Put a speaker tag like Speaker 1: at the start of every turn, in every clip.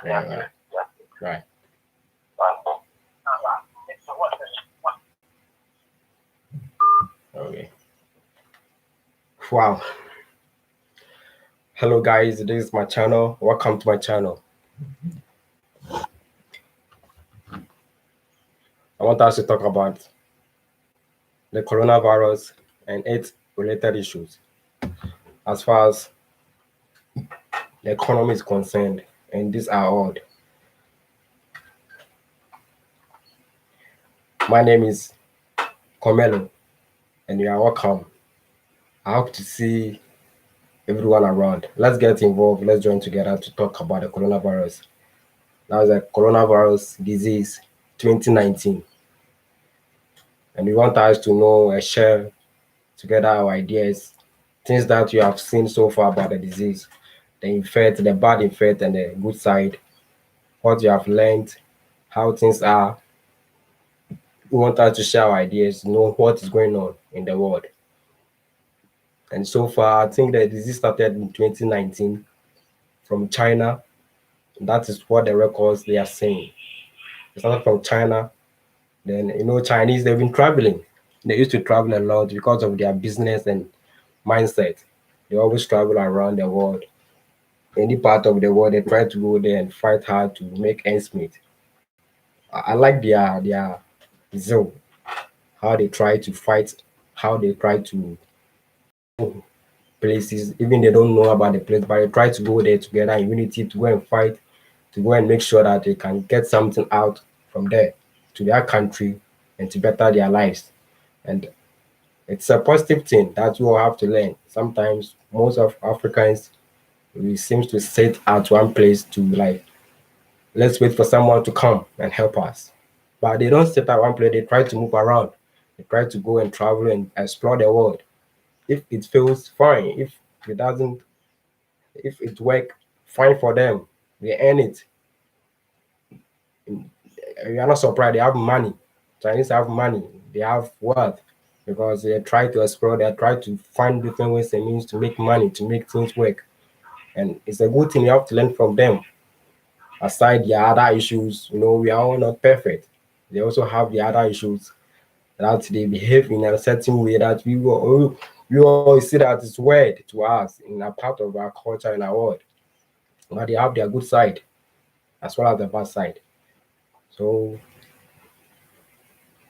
Speaker 1: Right. Right. Okay. Wow. Hello guys, this is my channel. Welcome to my channel. I want us to talk about the coronavirus and its related issues as far as the economy is concerned, and these are odd. My name is Comelo, and you are welcome. I hope to see everyone around. Let's get involved. Let's join together to talk about the coronavirus. That was the coronavirus disease 2019. And we want us to know and share together our ideas, things that you have seen so far about the disease, the effect, the bad effect, and the good side, what you have learned, how things are. We want us to share our ideas, know what is going on in the world. And so far, I think the disease started in 2019 from China. That is what the records they are saying. It started from China. Then, Chinese, they've been traveling. They used to travel a lot because of their business and mindset. They always travel around the world. Any part of the world, they try to go there and fight hard to make ends meet. I like their zeal, how they try to fight, how they try to places, even they don't know about the place, but they try to go there together in unity to go and fight, to go and make sure that they can get something out from there to their country and to better their lives. And it's a positive thing that you all have to learn. Sometimes most of Africans, we seem to sit at one place to like, let's wait for someone to come and help us. But they don't sit at one place, they try to move around. They try to go and travel and explore the world. If it feels fine, if it doesn't, if it work fine for them, they earn it. You are not surprised, they have money. Chinese have money, they have wealth because they try to explore, they try to find different ways and means to make money, to make things work. And it's a good thing you have to learn from them. Aside the other issues, we are all not perfect. They also have the other issues that they behave in a certain way that we all see that it's weird to us in a part of our culture and our world. But they have their good side as well as the bad side. So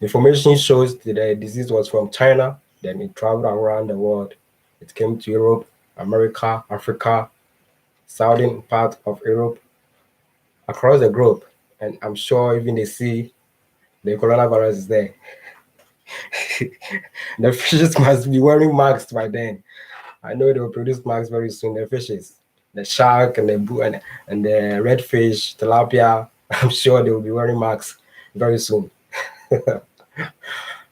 Speaker 1: information shows that the disease was from China, then it traveled around the world. It came to Europe, America, Africa, southern part of Europe, across the globe. And I'm sure even they see the coronavirus is there. The fishes must be wearing masks by then. I know they will produce masks very soon. The fishes, the shark and and the redfish, tilapia. I'm sure they will be wearing masks very soon.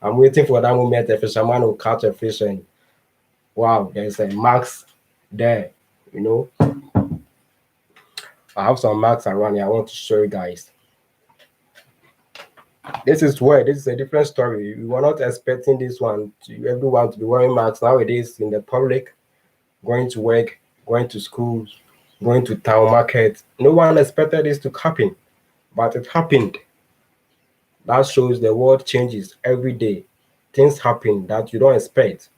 Speaker 1: I'm waiting for that moment the fisherman will catch a fish and wow, there's a mask there. I have some masks around here. I want to show you guys. This is a different story. We were not expecting this one everyone to be wearing masks nowadays in the public, going to work, going to schools, going to town market. No one expected this to happen, but it happened. That shows the world changes every day. Things happen that you don't expect.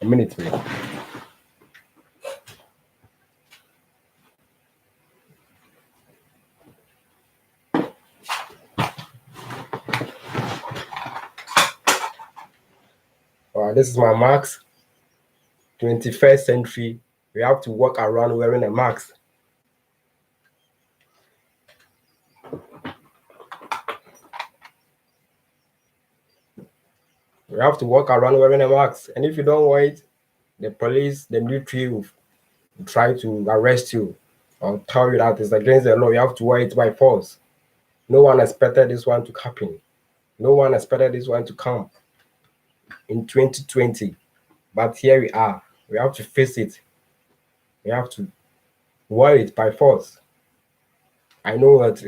Speaker 1: A minute, please. All right, this is my mask. 21st century, we have to walk around wearing a mask. We have to walk around wearing a mask. And if you don't wear it, the police, the military will try to arrest you or tell you that it's against the law. You have to wear it by force. No one expected this one to happen. No one expected this one to come in 2020. But here we are. We have to face it. We have to wear it by force. I know that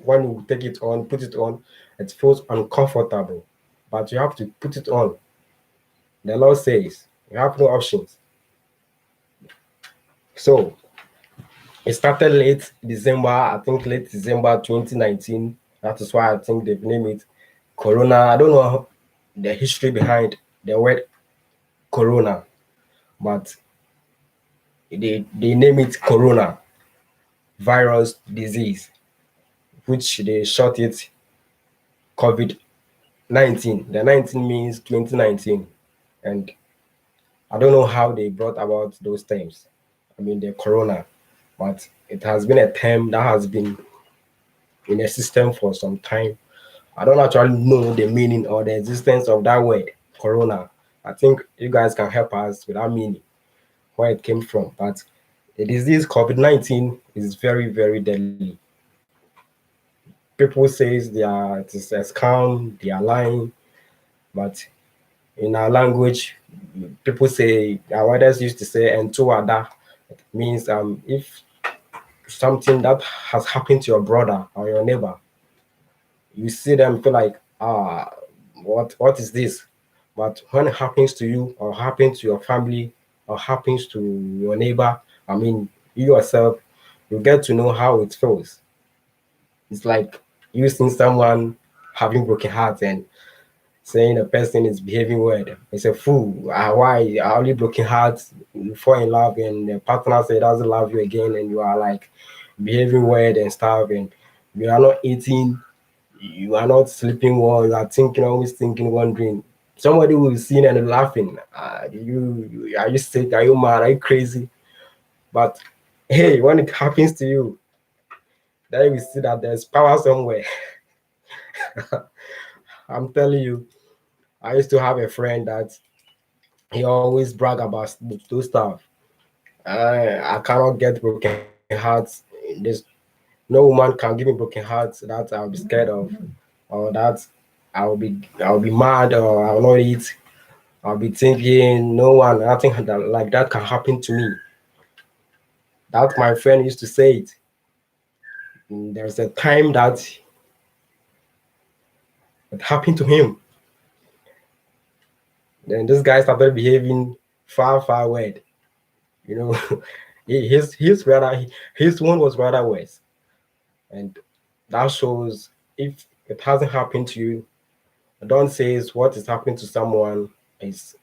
Speaker 1: when you take it on, put it on, it feels uncomfortable. But you have to put it on. The law says you have no options. So It started late December, I think late December 2019. That is why I think they've named it Corona. I don't know the history behind the word Corona, but they name it Corona virus disease, which they short it COVID-19. The 19 means 2019, and I don't know how they brought about those terms. I mean the Corona, but it has been a term that has been in a system for some time. I don't actually know the meaning or the existence of that word, corona. I think you guys can help us with that meaning, where it came from. But the disease COVID-19 is very, very deadly. People say it is a scam, they are lying, but in our language, people say, our elders used to say, "Entuada," means if something that has happened to your brother or your neighbor, you see them feel like, what is this? But when it happens to you or happens to your family or happens to your neighbor, I mean you yourself, you get to know how it feels. It's like you seeing someone having broken heart and saying a person is behaving weird. It's a fool. Why are only broken heart? You fall in love and the partner say doesn't love you again, and you are like behaving weird and stuff, and you are not eating, you are not sleeping well, you are thinking, always thinking, wondering. Somebody will be seeing and laughing. Are you sick? Are you mad? Are you crazy? But hey, when it happens to you, then you see that there's power somewhere. I'm telling you, I used to have a friend that he always brag about those stuff. I cannot get broken hearts. There's no woman can give me broken hearts that I'll be scared of, or that I'll be mad, or I'll not eat. I'll be thinking no one, nothing like that can happen to me. That my friend used to say it. There's a time that it happened to him. Then this guy started behaving far weird. You know, his one was rather worse, and that shows if it hasn't happened to you, don't say what is happening to someone is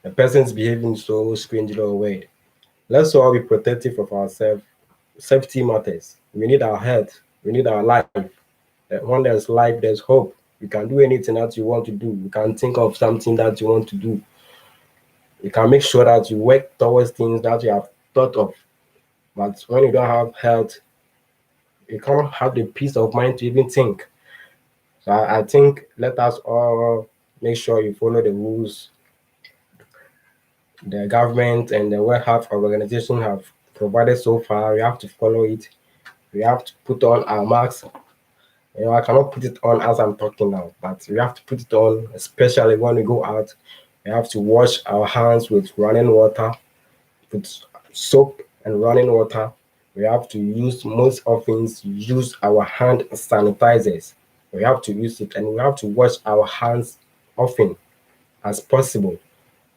Speaker 1: the person's behaving so strangely or weird. Let's all be protective of ourselves. Safety matters. We need our health. We need our life. When there's life, there's hope. You can do anything that you want to do. You can think of something that you want to do. You can make sure that you work towards things that you have thought of. But when you don't have health, you can't have the peace of mind to even think. So I think let us all make sure you follow the rules the government and the World Health Organization have provided so far. We have to follow it. We have to put on our masks. I cannot put it on as I'm talking now, but we have to put it on, especially when we go out. We have to wash our hands with running water, with soap and running water. We have to use most often use our hand sanitizers. We have to use it, and we have to wash our hands often as possible.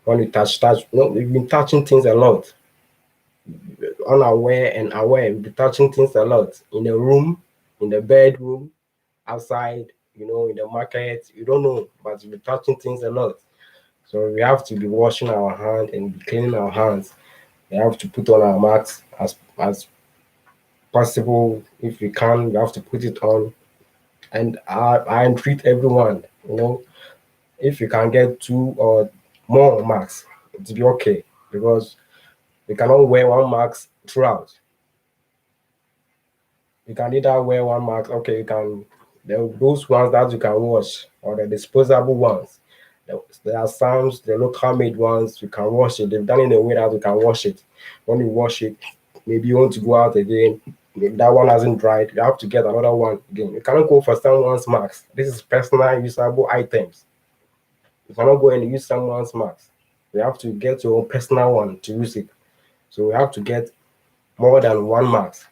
Speaker 1: When we touch, we've been touching things a lot, unaware and aware. We've been touching things a lot in the room, in the bedroom, outside, in the market. You don't know, but we've been touching things a lot. So we have to be washing our hand and be cleaning our hands. We have to put on our masks as possible. If we can, we have to put it on. And I entreat everyone, if you can get two or more masks, it'll be okay, because you cannot wear one mask throughout. You can either wear one mask, okay, those ones that you can wash, or the disposable ones. There are some, the local made ones, you can wash it. They've done it in a way that you can wash it. When you wash it, maybe you want to go out again, maybe that one hasn't dried, you have to get another one again. You cannot go for someone's mask. This is personal usable items. You cannot go and use someone's mask. You have to get your own personal one to use it. So we have to get more than one mask.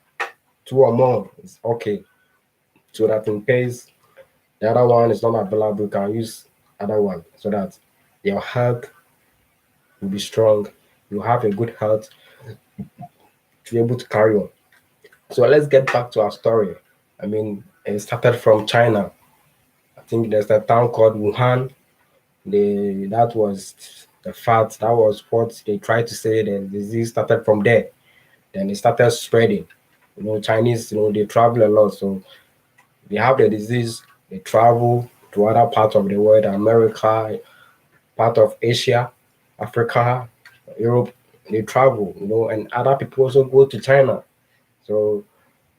Speaker 1: Two or more is okay. So that in case the other one is not available, you can use other one, so that your health will be strong. You have a good health to be able to carry on. So let's get back to our story. I mean, it started from China. I think there's a town called Wuhan. That was the fact. That was what they tried to say. The disease started from there. Then it started spreading. Chinese, they travel a lot, so they have the disease. They travel to other parts of the world, America, part of Asia, Africa, Europe. They travel, and other people also go to China. So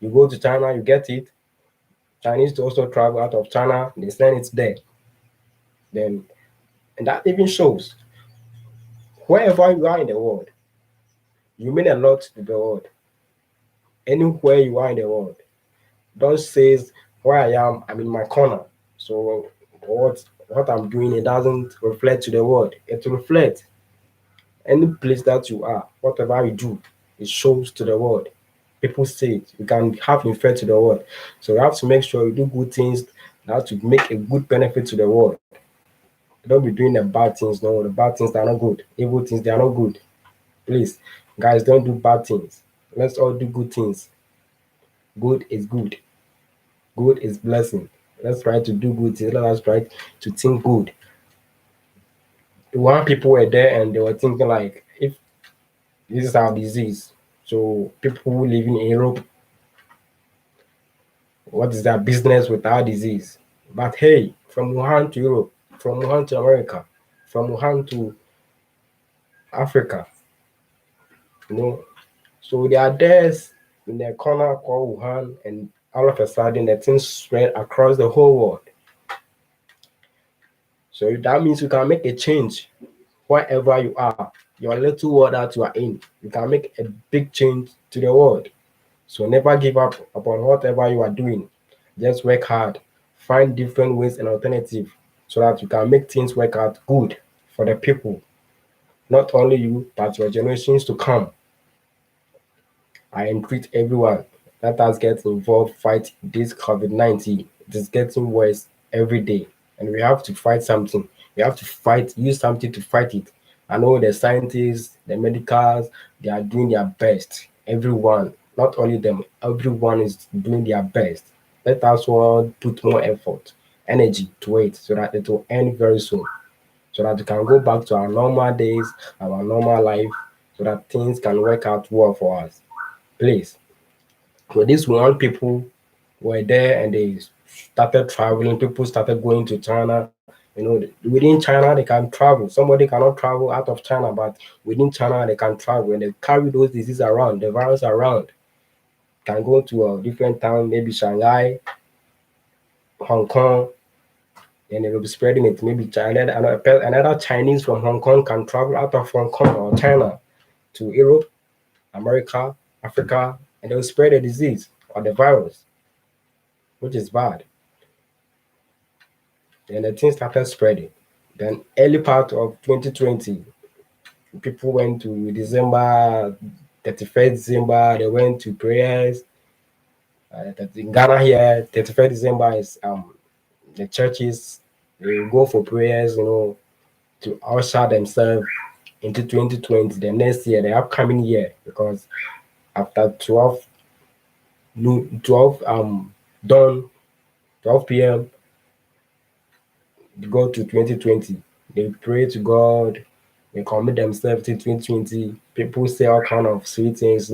Speaker 1: you go to China, you get it. Chinese to also travel out of China, they send it there. Then, and that even shows wherever you are in the world, you mean a lot to the world. Anywhere you are in the world, don't say where I am, I'm in my corner. So what I'm doing, it doesn't reflect to the world. It reflects any place that you are, whatever you do, it shows to the world. People see it. You can have effect to the world. So you have to make sure you do good things that to make a good benefit to the world. Don't be doing the bad things. No, the bad things they are not good. Evil things they are not good. Please, guys, don't do bad things. Let's all do good things. Good is good. Good is blessing. Let's try to do good things. Let us try to think good. One people were there and they were thinking like, if this is our disease, so people who live in Europe, what is their business with our disease? But hey, from Wuhan to Europe, from Wuhan to America, from Wuhan to Africa, you know, so they are there in a corner called Wuhan, and all of a sudden the thing spread across the whole world. So that means you can make a change wherever you are, your little world that you are in. You can make a big change to the world. So never give up upon whatever you are doing. Just work hard. Find different ways and alternative so that you can make things work out good for the people. Not only you, but your generations to come. I entreat everyone. Let us get involved, fight this COVID-19. It is getting worse every day. And we have to fight something. We have to fight, use something to fight it. I know the scientists, the medicals, they are doing their best. Everyone, not only them, everyone is doing their best. Let us all put more effort, energy to it so that it will end very soon. So that we can go back to our normal days, our normal life, so that things can work out well for us. Please. So these one people were there and they started traveling. People started going to China. Within China they can travel. Somebody cannot travel out of China, but within China they can travel and they carry those diseases around, the virus around. Can go to a different town, maybe Shanghai, Hong Kong, and they will be spreading it. Maybe China, another Chinese from Hong Kong can travel out of Hong Kong or China to Europe, America, Africa, and they will spread the disease or the virus, which is bad. Then the thing started spreading. Then early part of 2020, people went to December 31st December. They went to prayers. In Ghana here, 31st December is the churches they go for prayers. To usher themselves into 2020, the next year, the upcoming year, because after 12 noon, 12 dawn, 12 p.m. go to 2020. They pray to God, they commit themselves to 2020. People say all kind of sweet things,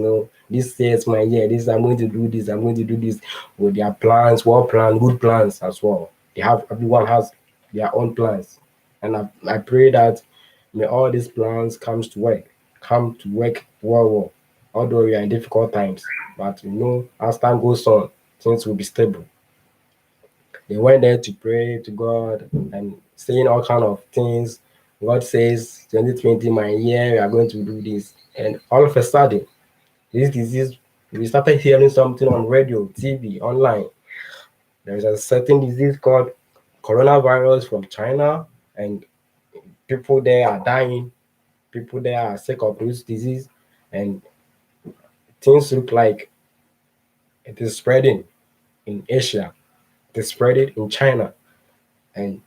Speaker 1: this year is my year, this I'm going to do this, I'm going to do this with their plans, war plan, good plans as well. Everyone has their own plans. And I pray that may all these plans come to work well, although we are in difficult times. But as time goes on, things will be stable. They went there to pray to God and saying all kind of things. God says, 2020, my year, we are going to do this. And all of a sudden, this disease, we started hearing something on radio, TV, online. There's a certain disease called coronavirus from China, and people there are dying. People there are sick of this disease, and things look like it is spreading in Asia. It is spreading in China. And